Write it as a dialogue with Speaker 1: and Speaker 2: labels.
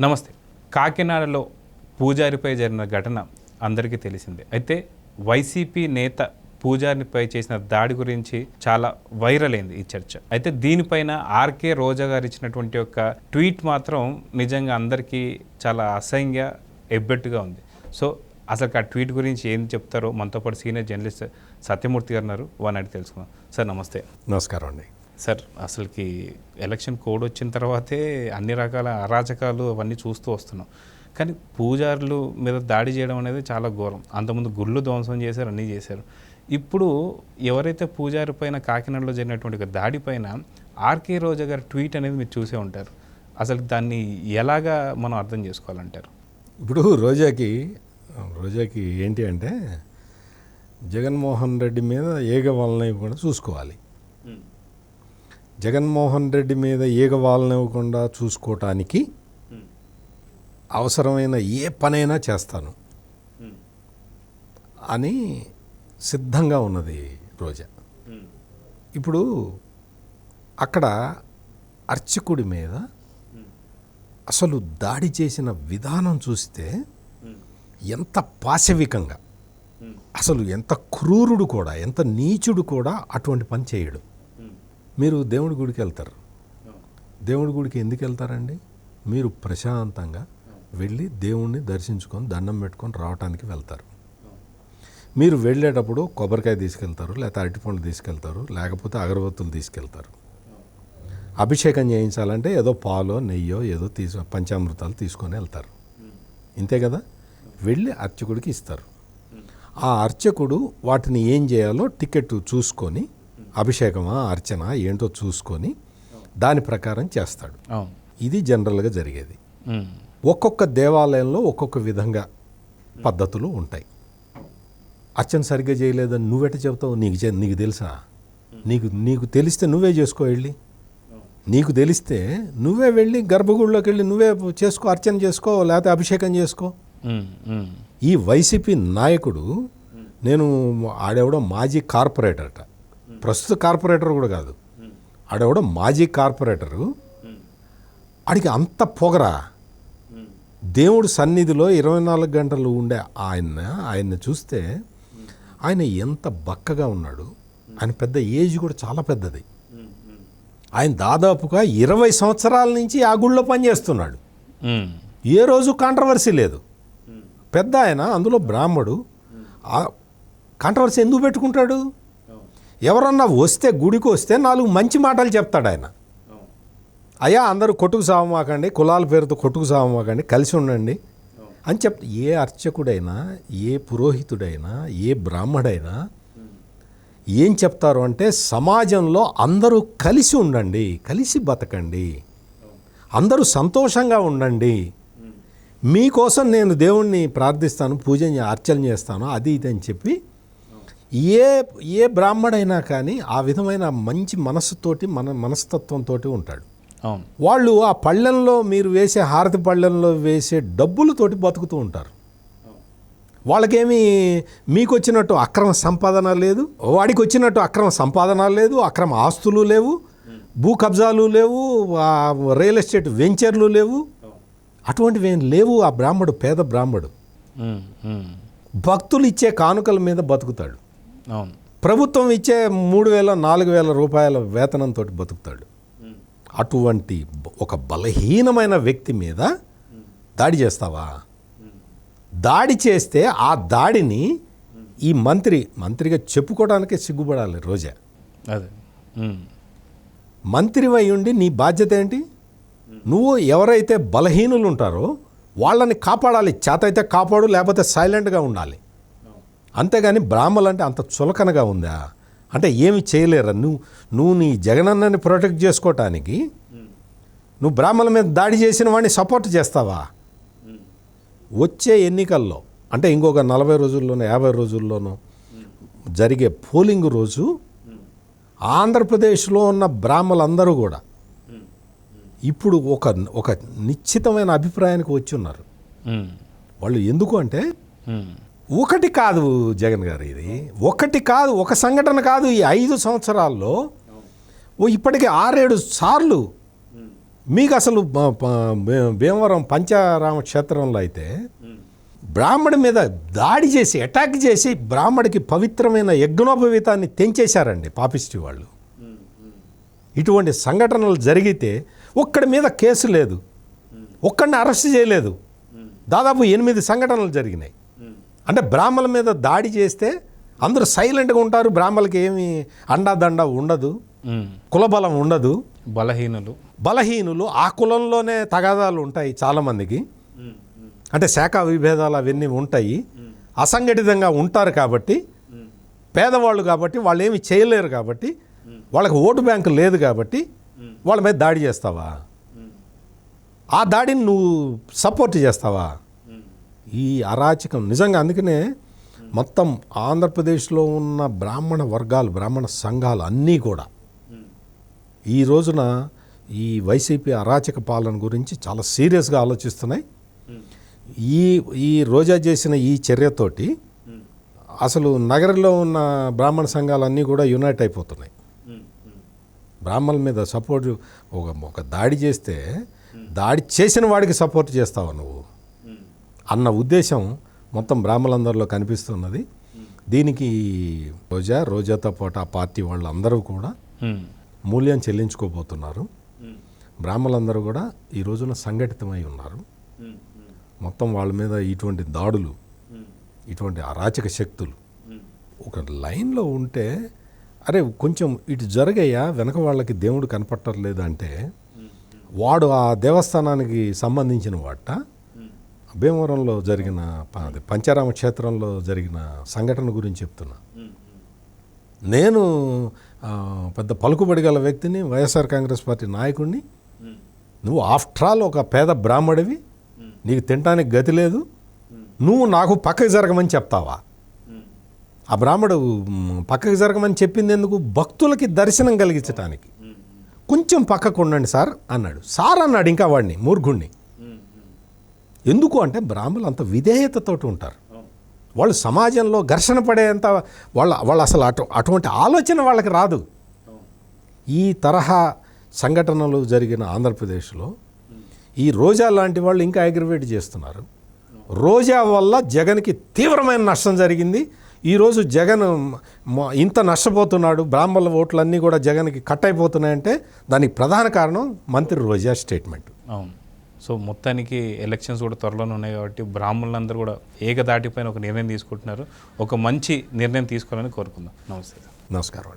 Speaker 1: నమస్తే. కాకినాడలో పూజారిపై జరిగిన ఘటన అందరికీ తెలిసిందే. అయితే వైసీపీ నేత పూజారిపై చేసిన దాడి గురించి చాలా వైరల్ అయింది ఈ చర్చ. అయితే దీనిపైన ఆర్కే రోజా గారు ఇచ్చినటువంటి ఒక ట్వీట్ మాత్రం నిజంగా అందరికీ చాలా అసహ్యంగా ఎబ్బెట్టుగా ఉంది. సో అసలు ఆ ట్వీట్ గురించి ఏం చెప్తారో మనతో పాటు సీనియర్ జర్నలిస్ట్ సత్యమూర్తి గారు ఉన్నారు, వారిని అడిగి తెలుసుకుందాం. సార్ నమస్తే.
Speaker 2: నమస్కారం అండి.
Speaker 1: సార్, అసలుకి ఎలక్షన్ కోడ్ వచ్చిన తర్వాతే అన్ని రకాల అరాచకాలు అవన్నీ చూస్తూ వస్తున్నాం. కానీ పూజారులు మీద దాడి చేయడం అనేది చాలా ఘోరం. అంతకుముందు గుళ్ళు ధ్వంసం చేశారు, అన్నీ చేశారు. ఇప్పుడు ఎవరైతే పూజారి పైన కాకినాడలో జరిగినటువంటి దాడి పైన ఆర్కే రోజా గారి ట్వీట్ అనేది మీరు చూసే ఉంటారు. అసలు దాన్ని ఎలాగా మనం అర్థం చేసుకోవాలంటారు?
Speaker 2: ఇప్పుడు రోజాకి ఏంటి అంటే జగన్మోహన్ రెడ్డి మీద ఈగ వాలనివ్వకుండా చూసుకోవాలి. జగన్మోహన్ రెడ్డి మీద ఈగ వాలనివ్వకుండా చూసుకోవటానికి అవసరమైన ఏ పనైనా చేస్తాను అని సిద్ధంగా ఉన్నది రోజా. ఇప్పుడు అక్కడ అర్చకుడి మీద అసలు దాడి చేసిన విధానం చూస్తే ఎంత పాశవికంగా, అసలు ఎంత క్రూరుడు కూడా, ఎంత నీచుడు కూడా అటువంటి పని చేయడు. మీరు దేవుడి గుడికి వెళ్తారు. దేవుడి గుడికి ఎందుకు వెళ్తారండి? మీరు ప్రశాంతంగా వెళ్ళి దేవుణ్ణి దర్శించుకొని దండం పెట్టుకొని రావటానికి వెళ్తారు. మీరు వెళ్ళేటప్పుడు కొబ్బరికాయ తీసుకెళ్తారు, లేకపోతే అరటిపండు తీసుకెళ్తారు, లేకపోతే అగరబత్తులు తీసుకెళ్తారు. అభిషేకం చేయించాలంటే ఏదో పాలో నెయ్యో ఏదో పంచామృతాలు తీసుకొని వెళ్తారు. ఇంతే కదా. వెళ్ళి అర్చకుడికి ఇస్తారు. ఆ అర్చకుడు వాటిని ఏం చేయాలో టికెట్ చూసుకొని, అభిషేకమా అర్చన ఏంటో చూసుకొని దాని ప్రకారం చేస్తాడు. ఇది జనరల్గా జరిగేది. ఒక్కొక్క దేవాలయంలో ఒక్కొక్క విధంగా పద్ధతులు ఉంటాయి. అర్చన సరిగ్గా చేయలేదని నువ్వెట చెబుతావు? నీకు తెలుసా? నీకు తెలిస్తే నువ్వే చేసుకో. వెళ్ళి నీకు తెలిస్తే నువ్వే వెళ్ళి గర్భగుడిలోకి వెళ్ళి నువ్వే చేసుకో, అర్చన చేసుకో, లేకపోతే అభిషేకం చేసుకో. ఈ వైసీపీ నాయకుడు, నేను ఆడెవడో మాజీ కార్పొరేటర్ అట, ప్రస్తుత కార్పొరేటర్ కూడా కాదు, ఆడెవడో మాజీ కార్పొరేటరు, ఆడికి అంత పొగరా. దేవుడు సన్నిధిలో 24 గంటలు ఉండే ఆయన్ని చూస్తే ఆయన ఎంత బక్కగా ఉన్నాడు. ఆయన పెద్ద ఏజ్ కూడా చాలా పెద్దది. ఆయన దాదాపుగా 20 సంవత్సరాల నుంచి ఆ గుళ్ళో పనిచేస్తున్నాడు. ఏ రోజు కాంట్రవర్సీ లేదు. పెద్ద ఆయన, అందులో బ్రాహ్మడు. కాంట్రవర్సీ ఎందుకు పెట్టుకుంటాడు? ఎవరన్నా వస్తే, గుడికి వస్తే 4 మంచి మాటలు చెప్తాడు ఆయన. అయ్యా అందరూ కొట్టుకు సావమాకండి, కులాల పేరుతో కొట్టుకు సావమాకండి, కలిసి ఉండండి అని ఏ అర్చకుడైనా, ఏ పురోహితుడైనా, ఏ బ్రాహ్మడైనా ఏం చెప్తారు అంటే, సమాజంలో అందరూ కలిసి ఉండండి, కలిసి బతకండి, అందరూ సంతోషంగా ఉండండి, మీకోసం నేను దేవుణ్ణి ప్రార్థిస్తాను, అర్చన చేస్తాను, అది ఇది అని చెప్పి ఏ బ్రాహ్మడైనా కానీ ఆ విధమైన మంచి మనస్సుతోటి, మనస్తత్వంతో ఉంటాడు. వాళ్ళు ఆ పళ్ళెంలో, మీరు వేసే హారతి పళ్ళెంలో వేసే డబ్బులతోటి బతుకుతూ ఉంటారు. వాళ్ళకేమీ మీకు వచ్చినట్టు అక్రమ సంపాదన లేదు, వాడికి వచ్చినట్టు అక్రమ సంపాదన లేదు, అక్రమ ఆస్తులు లేవు, భూ కబ్జాలు లేవు, రియల్ ఎస్టేట్ వెంచర్లు లేవు, అటువంటివి ఏం లేవు. ఆ బ్రాహ్మడు పేద బ్రాహ్మడు భక్తులు ఇచ్చే కానుకల మీద బతుకుతాడు. ప్రభుత్వం ఇచ్చే 3,000-4,000 రూపాయల వేతనంతో బతుకుతాడు. అటువంటి ఒక బలహీనమైన వ్యక్తి మీద దాడి చేస్తావా? దాడి చేస్తే ఆ దాడిని ఈ మంత్రిగా చెప్పుకోవడానికే సిగ్గుపడాలి రోజా. మంత్రివై ఉండి నీ బాధ్యత ఏంటి? నువ్వు ఎవరైతే బలహీనులు ఉంటారో వాళ్ళని కాపాడాలి. చేతైతే కాపాడు, లేకపోతే సైలెంట్గా ఉండాలి. అంతేగాని బ్రాహ్మలు అంటే అంత చులకనగా ఉందా? అంటే ఏమి చేయలేరా? నువ్వు నీ జగనన్నని ప్రొటెక్ట్ చేసుకోవటానికి నువ్వు బ్రాహ్మణుల మీద దాడి చేసిన వాడిని సపోర్ట్ చేస్తావా? వచ్చే ఎన్నికల్లో, అంటే ఇంకొక 40 రోజుల్లోనో 50 రోజుల్లోనో జరిగే పోలింగ్ రోజు ఆంధ్రప్రదేశ్లో ఉన్న బ్రాహ్మలందరూ కూడా ఇప్పుడు ఒక నిశ్చితమైన అభిప్రాయానికి వచ్చి ఉన్నారు. వాళ్ళు ఎందుకు అంటే, ఒకటి కాదు జగన్ గారు, ఇది ఒకటి కాదు, ఒక సంఘటన కాదు. ఈ 5 సంవత్సరాల్లో ఇప్పటికీ 6-7 సార్లు మీకు అసలు భీమవరం పంచారామ క్షేత్రంలో అయితే బ్రాహ్మడి మీద దాడి చేసి అటాక్ చేసి బ్రాహ్మడికి పవిత్రమైన యజ్ఞోపవీతాన్ని తెంచేశారండి పాపిస్టి వాళ్ళు. ఇటువంటి సంఘటనలు జరిగితే ఒక్కడి మీద కేసు లేదు, ఒక్కడిని అరెస్ట్ చేయలేదు. దాదాపు 8 సంఘటనలు జరిగినాయి. అంటే బ్రాహ్మణుల మీద దాడి చేస్తే అందరూ సైలెంట్గా ఉంటారు. బ్రాహ్మణులకి ఏమి అండాదండ ఉండదు, కులబలం ఉండదు, బలహీనులు ఆ కులంలోనే తగాదాలు ఉంటాయి చాలామందికి. అంటే శాఖా విభేదాలు అవన్నీ ఉంటాయి. అసంఘటితంగా ఉంటారు కాబట్టి, పేదవాళ్ళు కాబట్టి వాళ్ళు ఏమి చేయలేరు కాబట్టి, వాళ్ళకి ఓటు బ్యాంకు లేదు కాబట్టి వాళ్ళ మీద దాడి చేస్తావా? ఆ దాడిని నువ్వు సపోర్ట్ చేస్తావా? ఈ అరాచకం నిజంగా. అందుకనే మొత్తం ఆంధ్రప్రదేశ్లో ఉన్న బ్రాహ్మణ వర్గాలు, బ్రాహ్మణ సంఘాలు అన్నీ కూడా ఈ రోజున ఈ వైసీపీ అరాచక పాలన గురించి చాలా సీరియస్గా ఆలోచిస్తున్నాయి. ఈ రోజా చేసిన ఈ చర్యతోటి అసలు నగరంలో ఉన్న బ్రాహ్మణ సంఘాలన్నీ కూడా యునైట్ అయిపోతున్నాయి. బ్రాహ్మణుల మీద సపోర్ట్, ఒక దాడి చేస్తే దాడి చేసిన వాడికి సపోర్ట్ చేస్తావు నువ్వు అన్న ఉద్దేశం మొత్తం బ్రాహ్మణులందరిలో కనిపిస్తున్నది. దీనికి రోజాతో పాటు ఆ పార్టీ వాళ్ళందరూ కూడా మూల్యం చెల్లించుకోబోతున్నారు. బ్రాహ్మణులందరూ కూడా ఈ రోజున సంఘటితమై ఉన్నారు. మొత్తం వాళ్ళ మీద ఇటువంటి దాడులు, ఇటువంటి అరాచక శక్తులు ఒక లైన్లో ఉంటే, అరే కొంచెం ఇటు జరగయ్యా, వెనక వాళ్ళకి దేవుడు కనపట్టలేదు అంటే వాడు ఆ దేవస్థానానికి సంబంధించిన వాట. భీమవరంలో జరిగిన పంచారామ క్షేత్రంలో జరిగిన సంఘటన గురించి చెప్తున్నా. నేను పెద్ద పలుకుబడి గల వ్యక్తిని, వైఎస్ఆర్ కాంగ్రెస్ పార్టీ నాయకుడిని. నువ్వు ఆఫ్టర్ ఆల్ ఒక పేద బ్రాహ్మడివి, నీకు తినడానికి గతి లేదు, నువ్వు నాకు పక్కకి జరగమని చెప్తావా? ఆ బ్రాహ్మడు పక్కకి జరగమని చెప్పింది ఎందుకు? భక్తులకి దర్శనం కలిగించటానికి. కొంచెం పక్కకు ఉండండి సార్ అన్నాడు. సార్ అన్నాడు ఇంకా వాడిని, మూర్ఖుణ్ణి. ఎందుకు అంటే బ్రాహ్మణులు అంత విధేయతతోటి ఉంటారు. వాళ్ళు సమాజంలో ఘర్షణ పడేంత వాళ్ళు అసలు అటువంటి ఆలోచన వాళ్ళకి రాదు. ఈ తరహా సంఘటనలు జరిగిన ఆంధ్రప్రదేశ్లో ఈ రోజా లాంటి వాళ్ళు ఇంకా అగ్రివేట్ చేస్తున్నారు. రోజా వల్ల జగన్కి తీవ్రమైన నష్టం జరిగింది. ఈరోజు జగన్ ఇంత నష్టపోతున్నాడు, బ్రాహ్మణుల ఓట్లన్నీ కూడా జగన్కి కట్ అయిపోతున్నాయంటే దానికి ప్రధాన కారణం మంత్రి రోజా స్టేట్మెంట్.
Speaker 1: అవును. సో మొత్తానికి ఎలక్షన్స్ కూడా త్వరలోనే ఉన్నాయి కాబట్టి బ్రాహ్మణులందరూ కూడా ఏకదాటిపైన ఒక నిర్ణయం తీసుకుంటున్నారు. ఒక మంచి నిర్ణయం తీసుకోవాలని కోరుకుందాం. నమస్తే.
Speaker 2: నమస్కారం.